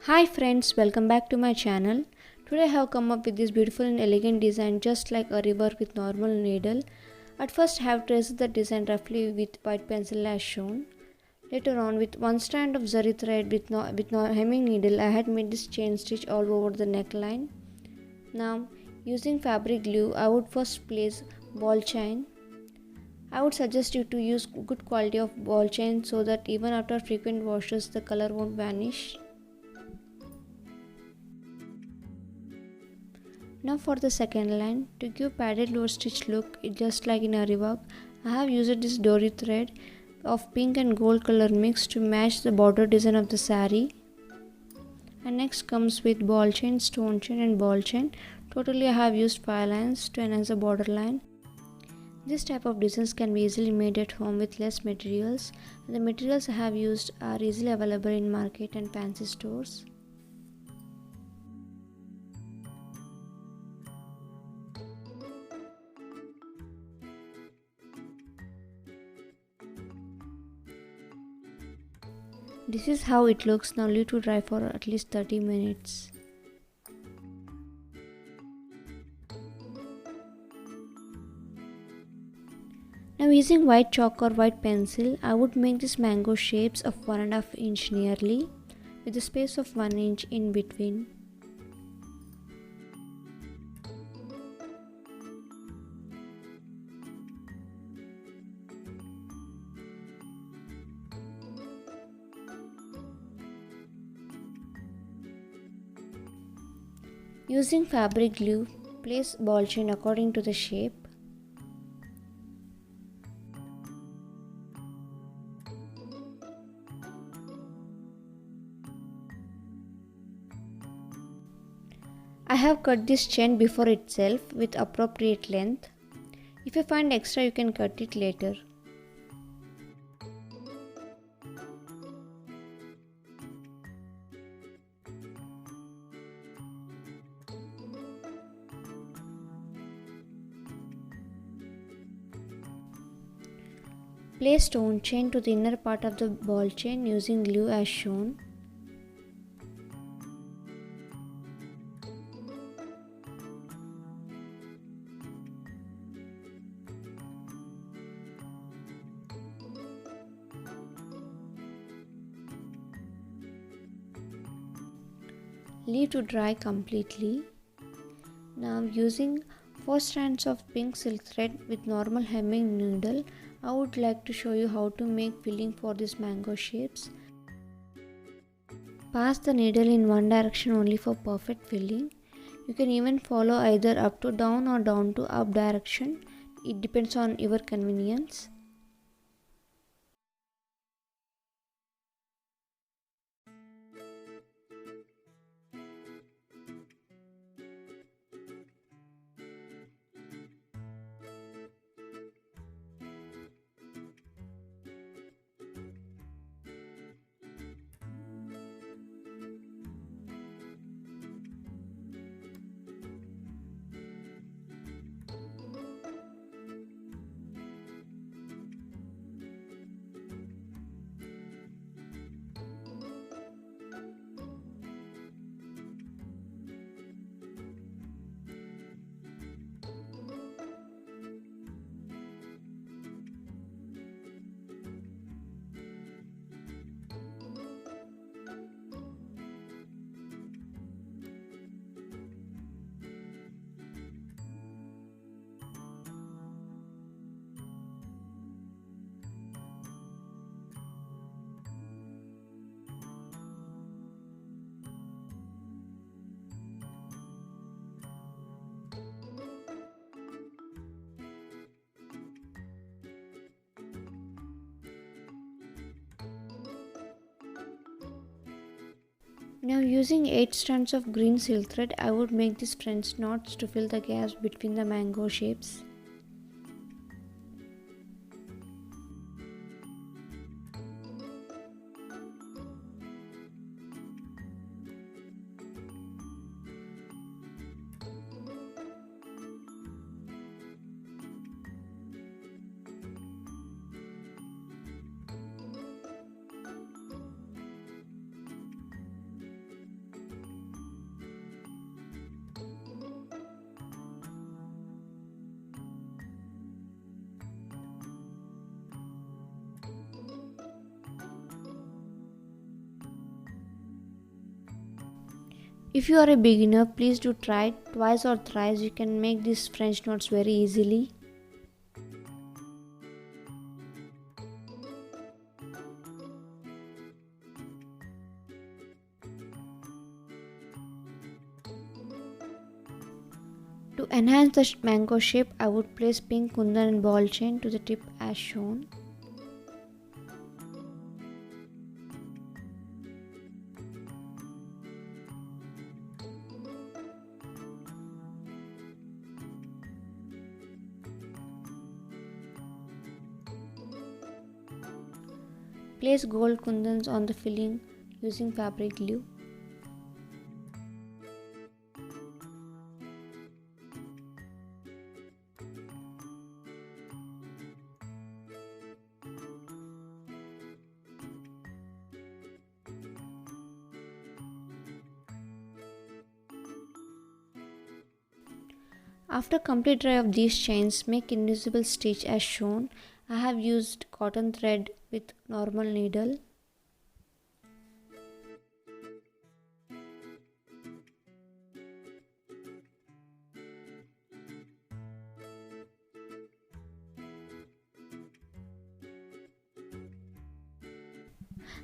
Hi friends, welcome back to my channel. Today I have come up with this beautiful and elegant design just like a rework with normal needle. At first I have traced the design roughly with white pencil as shown. Later on with one strand of zari thread with hemming needle I had made this chain stitch all over the neckline. Now using fabric glue I would first place ball chain. I would suggest you to use good quality of ball chain so that even after frequent washes the color won't vanish. Now for the second line, to give padded lower stitch look, just like in a rework, I have used this dory thread of pink and gold color mix to match the border design of the saree. And next comes with ball chain, stone chain and ball chain. Totally I have used 5 lines to enhance the border line. This type of designs can be easily made at home with less materials. The materials I have used are easily available in market and fancy stores. This is how it looks. Now leave to dry for at least 30 minutes. Now using white chalk or white pencil, I would make these mango shapes of 1.5 inch nearly with a space of 1 inch in between. Using fabric glue, place ball chain according to the shape. I have cut this chain before itself with appropriate length. If you find extra, you can cut it later. Place stone chain to the inner part of the ball chain using glue as shown. Leave to dry completely. Now using 4 strands of pink silk thread with normal hemming needle, I would like to show you how to make filling for these mango shapes. Pass the needle in one direction only for perfect filling. You can even follow either up to down or down to up direction. It depends on your convenience. Now using 8 strands of green silk thread, I would make these French knots to fill the gaps between the mango shapes. If you are a beginner, please do try it twice or thrice. You can make these French knots very easily. To enhance the mango shape, I would place pink kundan and ball chain to the tip as shown. Place gold kundans on the filling using fabric glue. After complete dry of these chains, make invisible stitch as shown. I have used cotton thread with normal needle.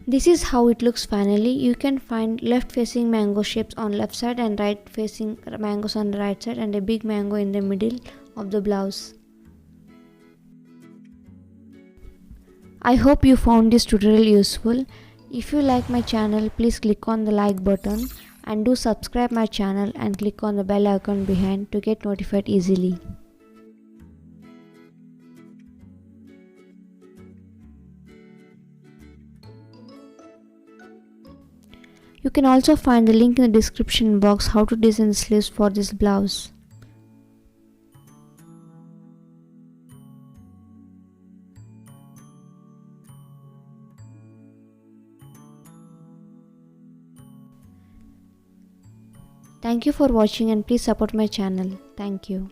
This is how it looks finally. You can find left facing mango shapes on left side and right facing mangoes on the right side and a big mango in the middle of the blouse. I hope you found this tutorial useful. If you like my channel, please click on the like button and do subscribe my channel and click on the bell icon behind to get notified easily. You can also find the link in the description box how to design the sleeves for this blouse. Thank you for watching and please support my channel. Thank you.